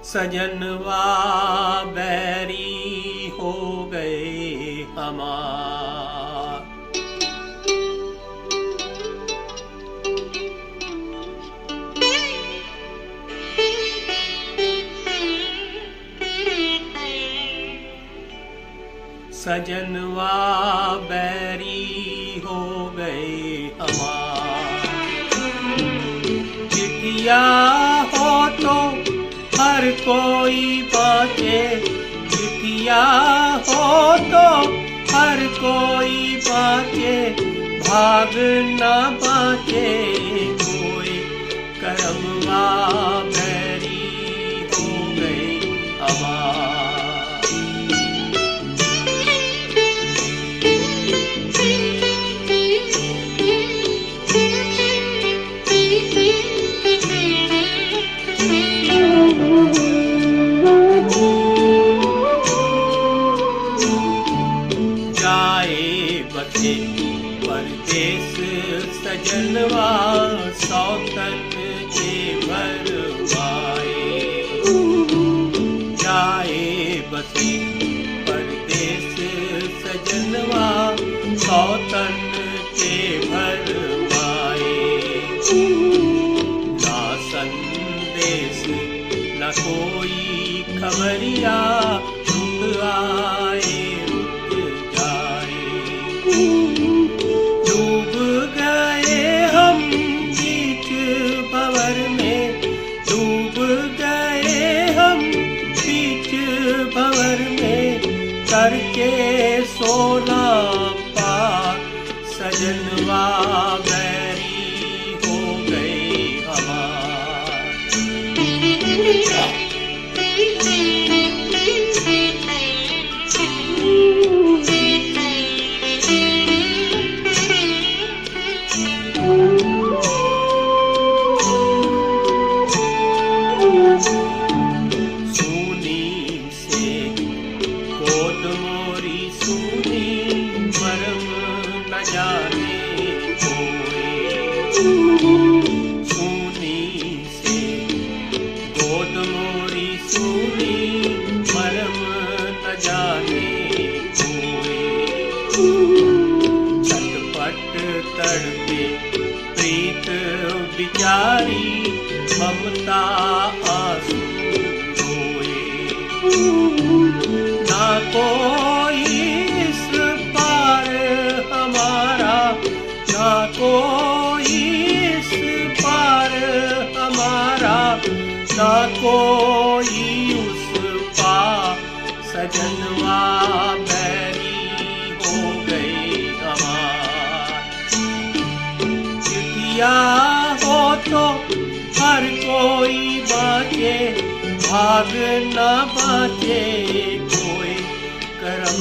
सजनवा बैरी हो गए हमार। सजनवा बैरी हो गए हमार। चिट्ठिया हो तो हर कोई बाँचे, चिट्ठिया हो तो हर कोई बाँचे, भाग न बाँचे कोई। करमवा बैरी हो गए हमार। बसे परदेस सजनवा सौतन के भरवाए। जाए बसे परदेस सजनवा सौतन के भरवाए। ना संदेश न कोई खबरिया, रुक आए डूब गए हम बीच भंवर में, डूब गए हम बीच भंवर में, करके सोना पार। सजनवा बैरी हो गए हमार। जाने कोई सुनी से गोद मोरी सुनी, मरम न जाने कोई। छटपट तड़पे प्रीत बिचारी, ममता आंसू रोए। ना कोई इस पार हमारा, ना कोई इस पार हमारा, ना कोई उस पार। सजनवा बैरी हो गए हमार। चिट्ठिया हो तो हर कोई बाँचे, भाग न बाँचे कोई। करम